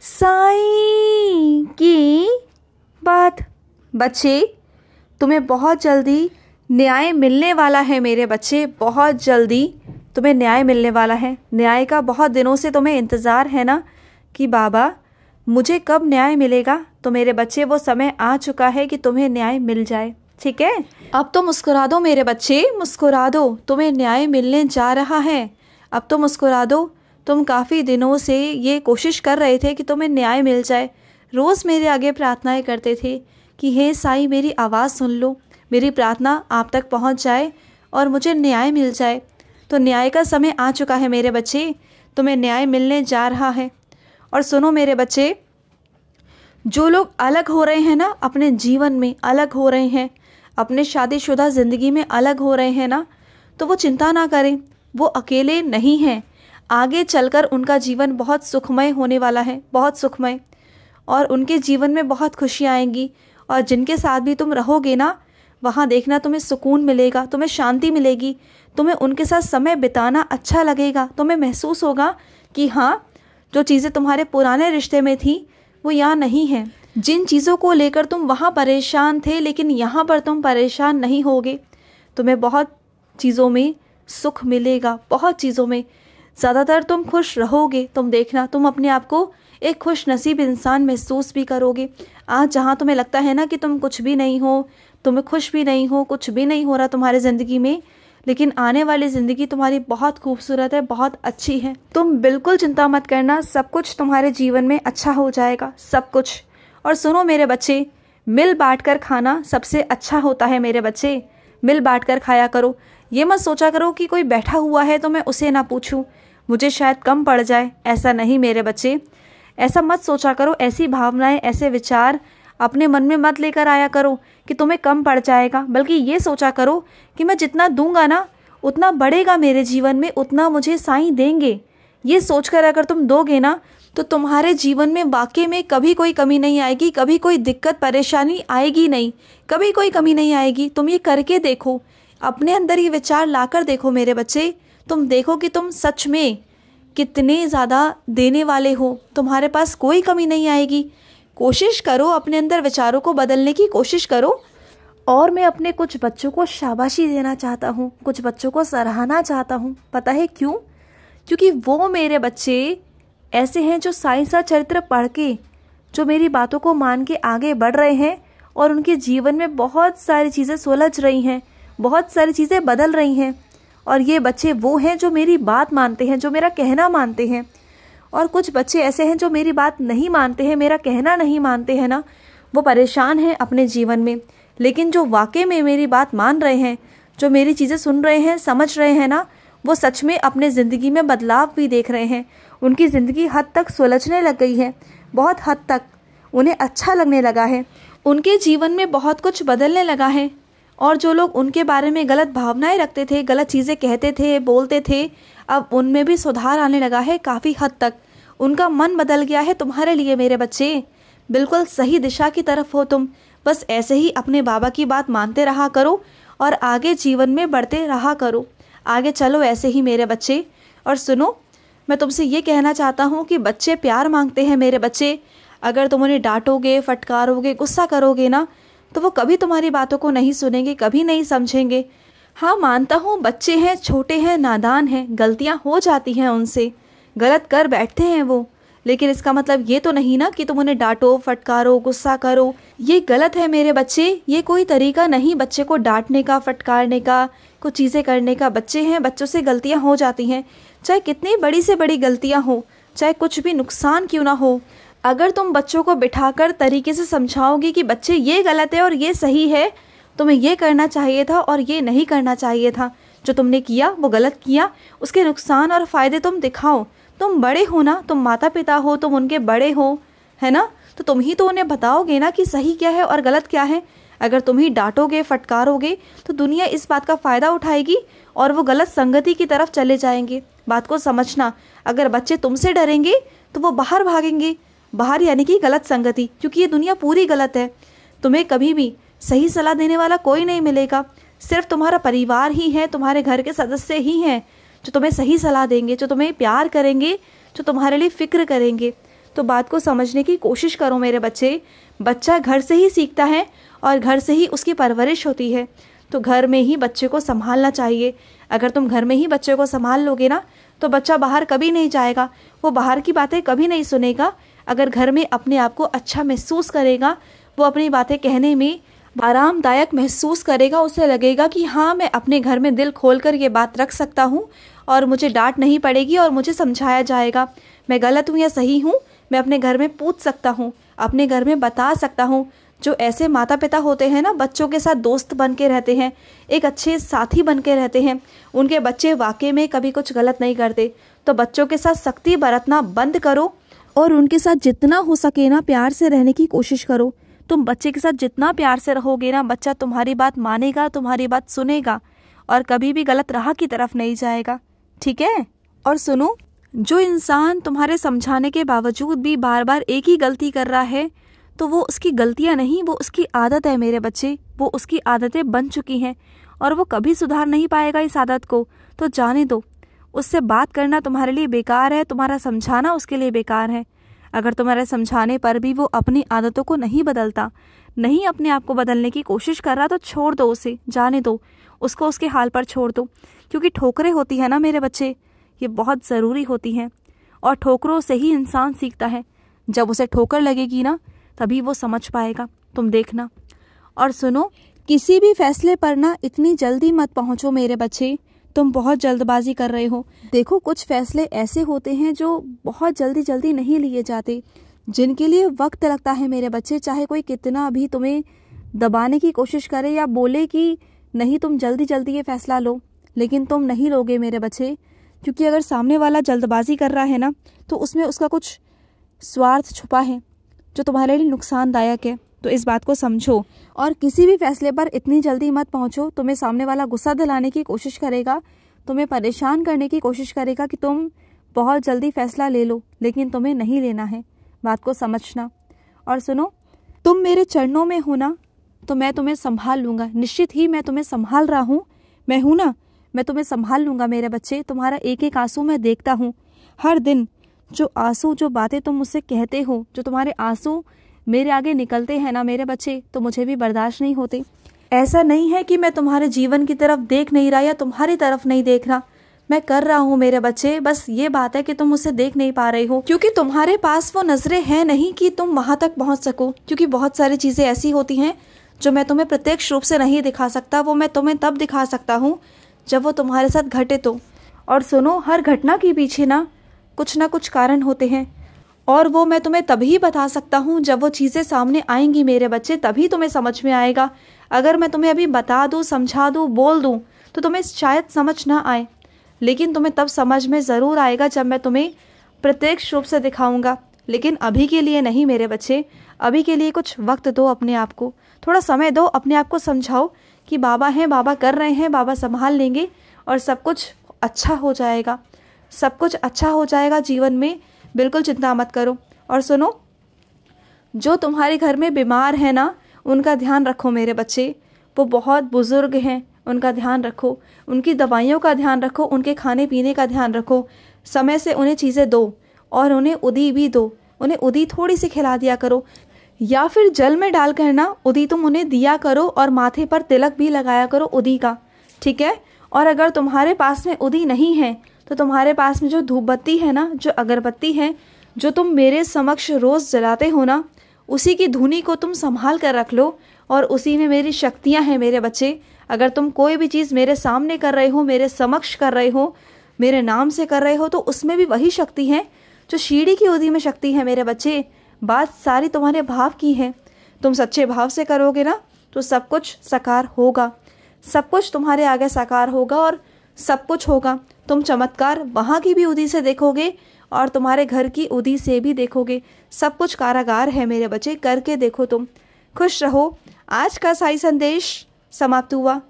साईं की बात। बच्चे, तुम्हें बहुत जल्दी न्याय मिलने वाला है मेरे बच्चे, बहुत जल्दी तुम्हें न्याय मिलने वाला है। न्याय का बहुत दिनों से तुम्हें इंतज़ार है ना कि बाबा मुझे कब न्याय मिलेगा। तो मेरे बच्चे वो समय आ चुका है कि तुम्हें न्याय मिल जाए। ठीक है, अब तो मुस्कुरा दो मेरे बच्चे, मुस्कुरा दो, तुम्हें न्याय मिलने जा रहा है। अब तो मुस्कुरा दो। तुम काफ़ी दिनों से ये कोशिश कर रहे थे कि तुम्हें न्याय मिल जाए। रोज़ मेरे आगे प्रार्थनाएं करते थे कि हे साईं मेरी आवाज़ सुन लो, मेरी प्रार्थना आप तक पहुंच जाए और मुझे न्याय मिल जाए। तो न्याय का समय आ चुका है मेरे बच्चे, तुम्हें न्याय मिलने जा रहा है। और सुनो मेरे बच्चे, जो लोग अलग हो रहे हैं ना, अपने जीवन में अलग हो रहे हैं, अपने शादीशुदा ज़िंदगी में अलग हो रहे हैं ना, तो वो चिंता ना करें, वो अकेले नहीं हैं। आगे चलकर उनका जीवन बहुत सुखमय होने वाला है, बहुत सुखमय, और उनके जीवन में बहुत खुशियाँ आएंगी। और जिनके साथ भी तुम रहोगे ना, वहाँ देखना तुम्हें सुकून मिलेगा, तुम्हें शांति मिलेगी, तुम्हें उनके साथ समय बिताना अच्छा लगेगा। तुम्हें महसूस होगा कि हाँ, जो चीज़ें तुम्हारे पुराने रिश्ते में थी वो यहाँ नहीं है। जिन चीज़ों को लेकर तुम वहाँ परेशान थे, लेकिन यहाँ पर तुम परेशान नहीं होगे। तुम्हें बहुत चीज़ों में सुख मिलेगा, बहुत चीज़ों में, ज़्यादातर तुम खुश रहोगे। तुम देखना, तुम अपने आप को एक खुश नसीब इंसान महसूस भी करोगे। आज जहाँ तुम्हें लगता है ना कि तुम कुछ भी नहीं हो, तुम्हें खुश भी नहीं हो, कुछ भी नहीं हो रहा तुम्हारे ज़िंदगी में, लेकिन आने वाली ज़िंदगी तुम्हारी बहुत खूबसूरत है, बहुत अच्छी है। तुम बिल्कुल चिंता मत करना, सब कुछ तुम्हारे जीवन में अच्छा हो जाएगा, सब कुछ। और सुनो मेरे बच्चे, मिल बांट कर खाना सबसे अच्छा होता है मेरे बच्चे, मिल बांट कर खाया करो। ये मत सोचा करो कि कोई बैठा हुआ है तो मैं उसे ना पूछूं, मुझे शायद कम पड़ जाए। ऐसा नहीं मेरे बच्चे, ऐसा मत सोचा करो। ऐसी भावनाएं, ऐसे विचार अपने मन में मत लेकर आया करो कि तुम्हें कम पड़ जाएगा, बल्कि ये सोचा करो कि मैं जितना दूंगा ना उतना बढ़ेगा मेरे जीवन में, उतना मुझे साईं देंगे। ये सोचकर अगर तुम दोगे ना, तो तुम्हारे जीवन में वाकई में कभी कोई कमी नहीं आएगी, कभी कोई दिक्कत परेशानी आएगी नहीं, कभी कोई कमी नहीं आएगी। तुम ये करके देखो, अपने अंदर ये विचार लाकर देखो मेरे बच्चे, तुम देखो कि तुम सच में कितने ज़्यादा देने वाले हो, तुम्हारे पास कोई कमी नहीं आएगी। कोशिश करो, अपने अंदर विचारों को बदलने की कोशिश करो। और मैं अपने कुछ बच्चों को शाबाशी देना चाहता हूँ, कुछ बच्चों को सराहना चाहता हूँ। पता है क्यों? क्योंकि वो मेरे बच्चे ऐसे हैं जो साईं सा चरित्र पढ़ के, जो मेरी बातों को मान के आगे बढ़ रहे हैं, और उनके जीवन में बहुत सारी चीज़ें सुलझ रही हैं, बहुत सारी चीज़ें बदल रही हैं। और ये बच्चे वो हैं जो मेरी बात मानते हैं, जो मेरा कहना मानते हैं। और कुछ बच्चे ऐसे हैं जो मेरी बात नहीं मानते हैं, मेरा कहना नहीं मानते हैं ना, वो परेशान हैं अपने जीवन में। लेकिन जो वाकई में मेरी बात मान रहे हैं, जो मेरी चीज़ें सुन रहे हैं, समझ रहे हैं ना, वो सच में अपने ज़िंदगी में बदलाव भी देख रहे हैं। उनकी ज़िंदगी हद तक सुलझने लग गई है, बहुत हद तक उन्हें अच्छा लगने लगा है, उनके जीवन में बहुत कुछ बदलने लगा है। और जो लोग उनके बारे में गलत भावनाएं रखते थे, गलत चीज़ें कहते थे, बोलते थे, अब उनमें भी सुधार आने लगा है काफ़ी हद तक। उनका मन बदल गया है तुम्हारे लिए मेरे बच्चे। बिल्कुल सही दिशा की तरफ हो तुम। बस ऐसे ही अपने बाबा की बात मानते रहा करो और आगे जीवन में बढ़ते रहा करो। आगे चलो ऐसे ही मेरे बच्चे। और सुनो, मैं तुमसे ये कहना चाहता हूँ कि बच्चे प्यार मांगते हैं मेरे बच्चे। अगर तुम उन्हें डांटोगे, फटकारोगे, गुस्सा करोगे ना, तो वो कभी तुम्हारी बातों को नहीं सुनेंगे, कभी नहीं समझेंगे। हाँ, मानता हूँ बच्चे हैं, छोटे हैं, नादान हैं, गलतियाँ हो जाती हैं उनसे, गलत कर बैठते हैं वो, लेकिन इसका मतलब ये तो नहीं ना कि तुम उन्हें डांटो, फटकारो, गुस्सा करो। ये गलत है मेरे बच्चे, ये कोई तरीका नहीं बच्चे को डांटने का, फटकारने का, कुछ चीज़ें करने का। बच्चे हैं, बच्चों से गलतियाँ हो जाती हैं, चाहे कितनी बड़ी से बड़ी गलतियाँ हो, चाहे कुछ भी नुकसान क्यों ना हो। अगर तुम बच्चों को बिठाकर तरीके से समझाओगे कि बच्चे ये गलत है और ये सही है, तुम्हें ये करना चाहिए था और ये नहीं करना चाहिए था, जो तुमने किया वो गलत किया, उसके नुकसान और फ़ायदे तुम दिखाओ। तुम बड़े हो ना, तुम माता पिता हो, तुम उनके बड़े हो, है ना, तो तुम ही तो उन्हें बताओगे ना कि सही क्या है और गलत क्या है। अगर तुम ही डांटोगे, फटकारोगे, तो दुनिया इस बात का फ़ायदा उठाएगी और वो गलत संगति की तरफ चले जाएंगे। बात को समझना, अगर बच्चे तुमसे डरेंगे तो वो बाहर भागेंगे, बाहर यानी कि गलत संगति, क्योंकि ये दुनिया पूरी गलत है। तुम्हें कभी भी सही सलाह देने वाला कोई नहीं मिलेगा, सिर्फ तुम्हारा परिवार ही है, तुम्हारे घर के सदस्य ही हैं जो तुम्हें सही सलाह देंगे, जो तुम्हें प्यार करेंगे, जो तुम्हारे लिए फ़िक्र करेंगे। तो बात को समझने की कोशिश करो मेरे बच्चे। बच्चा घर से ही सीखता है और घर से ही उसकी परवरिश होती है, तो घर में ही बच्चे को संभालना चाहिए। अगर तुम घर में ही बच्चे को संभाल लोगे ना तो बच्चा बाहर कभी नहीं जाएगा, वो बाहर की बातें कभी नहीं सुनेगा। अगर घर में अपने आप को अच्छा महसूस करेगा, वो अपनी बातें कहने में आरामदायक महसूस करेगा, उसे लगेगा कि हाँ मैं अपने घर में दिल खोल कर ये बात रख सकता हूँ और मुझे डांट नहीं पड़ेगी और मुझे समझाया जाएगा, मैं गलत हूँ या सही हूँ, मैं अपने घर में पूछ सकता हूँ, अपने घर में बता सकता हूँ। जो ऐसे माता पिता होते हैं ना, बच्चों के साथ दोस्त बन के रहते हैं, एक अच्छे साथी बन के रहते हैं, उनके बच्चे वाकई में कभी कुछ गलत नहीं करते। तो बच्चों के साथ सख्ती बरतना बंद करो और उनके साथ जितना हो सके ना प्यार से रहने की कोशिश करो। तुम बच्चे के साथ जितना प्यार से रहोगे ना, बच्चा तुम्हारी बात मानेगा, तुम्हारी बात सुनेगा और कभी भी गलत राह की तरफ नहीं जाएगा, ठीक है। और सुनो, जो इंसान तुम्हारे समझाने के बावजूद भी बार बार एक ही गलती कर रहा है, तो वो उसकी गलतियां नहीं, वो उसकी आदत है मेरे बच्चे। वो उसकी आदतें बन चुकी हैं और वो कभी सुधार नहीं पाएगा इस आदत को, तो जाने दो। उससे बात करना तुम्हारे लिए बेकार है, तुम्हारा समझाना उसके लिए बेकार है। अगर तुम्हारे समझाने पर भी वो अपनी आदतों को नहीं बदलता, नहीं अपने आप को बदलने की कोशिश कर रहा, तो छोड़ दो उसे, जाने दो उसको, उसके हाल पर छोड़ दो। क्योंकि ठोकरें होती है ना मेरे बच्चे, ये बहुत ज़रूरी होती हैं और ठोकरों से ही इंसान सीखता है। जब उसे ठोकर लगेगी ना तभी वो समझ पाएगा, तुम देखना। और सुनो, किसी भी फैसले पर ना इतनी जल्दी मत पहुंचो मेरे बच्चे, तुम बहुत जल्दबाजी कर रहे हो। देखो, कुछ फैसले ऐसे होते हैं जो बहुत जल्दी जल्दी नहीं लिए जाते, जिनके लिए वक्त लगता है मेरे बच्चे। चाहे कोई कितना भी तुम्हें दबाने की कोशिश करे या बोले कि नहीं तुम जल्दी जल्दी ये फैसला लो, लेकिन तुम नहीं लोगे मेरे बच्चे। क्योंकि अगर सामने वाला जल्दबाजी कर रहा है ना, तो उसमें उसका कुछ स्वार्थ छुपा है जो तुम्हारे लिए नुकसानदायक है। तो इस बात को समझो और किसी भी फैसले पर इतनी जल्दी मत पहुंचो। तुम्हें सामने वाला गुस्सा दिलाने की कोशिश करेगा, तुम्हें परेशान करने की कोशिश करेगा कि तुम बहुत जल्दी फैसला ले लो, लेकिन तुम्हें नहीं लेना है। बात को समझना। और सुनो, तुम मेरे चरणों में हो ना, तो मैं तुम्हें संभाल लूँगा। निश्चित ही मैं तुम्हें संभाल रहा हूँ, मैं हूँ ना, मैं तुम्हें संभाल लूँगा मेरे बच्चे। तुम्हारा एक एक आंसू मैं देखता हूँ हर दिन। जो आंसू, जो बातें तुम मुझसे कहते हो, जो तुम्हारे आंसू मेरे आगे निकलते हैं ना मेरे बच्चे, तो मुझे भी बर्दाश्त नहीं होते। ऐसा नहीं है कि मैं तुम्हारे जीवन की तरफ देख नहीं रहा या तुम्हारी तरफ नहीं देख रहा, मैं कर रहा हूँ मेरे बच्चे। बस ये बात है कि तुम मुझसे देख नहीं पा रहे हो, क्योंकि तुम्हारे पास वो नजरें हैं नहीं कि तुम वहां तक पहुंच सको। क्योंकि बहुत सारी चीजें ऐसी होती हैं जो मैं तुम्हें प्रत्यक्ष रूप से नहीं दिखा सकता, वो मैं तुम्हें तब दिखा सकता हूँ जब वो तुम्हारे साथ घटे तो। और सुनो, हर घटना के पीछे ना कुछ कारण होते हैं, और वो मैं तुम्हें तभी बता सकता हूँ जब वो चीज़ें सामने आएंगी मेरे बच्चे, तभी तुम्हें समझ में आएगा। अगर मैं तुम्हें अभी बता दूँ, समझा दूँ, बोल दूँ, तो तुम्हें शायद समझ ना आए, लेकिन तुम्हें तब समझ में ज़रूर आएगा जब मैं तुम्हें प्रत्यक्ष रूप से दिखाऊंगा। लेकिन अभी के लिए नहीं मेरे बच्चे, अभी के लिए कुछ वक्त दो अपने आप को, थोड़ा समय दो, अपने आप को समझाओ कि बाबा हैं, बाबा कर रहे हैं, बाबा संभाल लेंगे और सब कुछ अच्छा हो जाएगा, सब कुछ अच्छा हो जाएगा जीवन में, बिल्कुल चिंता मत करो। और सुनो, जो तुम्हारे घर में बीमार है ना, उनका ध्यान रखो मेरे बच्चे। वो बहुत बुजुर्ग हैं, उनका ध्यान रखो, उनकी दवाइयों का ध्यान रखो, उनके खाने पीने का ध्यान रखो, समय से उन्हें चीज़ें दो और उन्हें उदी भी दो। उन्हें उदी थोड़ी सी खिला दिया करो, या फिर जल में डाल कर ना उदी तुम उन्हें दिया करो, और माथे पर तिलक भी लगाया करो उदी का, ठीक है। और अगर तुम्हारे पास में उदी नहीं है तो तुम्हारे पास में जो धूपबत्ती है ना, जो अगरबत्ती है, जो तुम मेरे समक्ष रोज़ जलाते हो ना, उसी की धुनी को तुम संभाल कर रख लो, और उसी में मेरी शक्तियाँ हैं मेरे बच्चे। अगर तुम कोई भी चीज़ मेरे सामने कर रहे हो, मेरे समक्ष कर रहे हो, मेरे नाम से कर रहे हो, तो उसमें भी वही शक्ति है जो शीढ़ी की उदी में शक्ति है मेरे बच्चे। बात सारी तुम्हारे भाव की है। तुम सच्चे भाव से करोगे ना तो सब कुछ साकार होगा, सब कुछ तुम्हारे आगे साकार होगा और सब कुछ होगा। तुम चमत्कार वहाँ की भी उदी से देखोगे और तुम्हारे घर की उदी से भी देखोगे। सब कुछ कारागार है मेरे बच्चे, करके देखो तुम। खुश रहो। आज का साई संदेश समाप्त हुआ।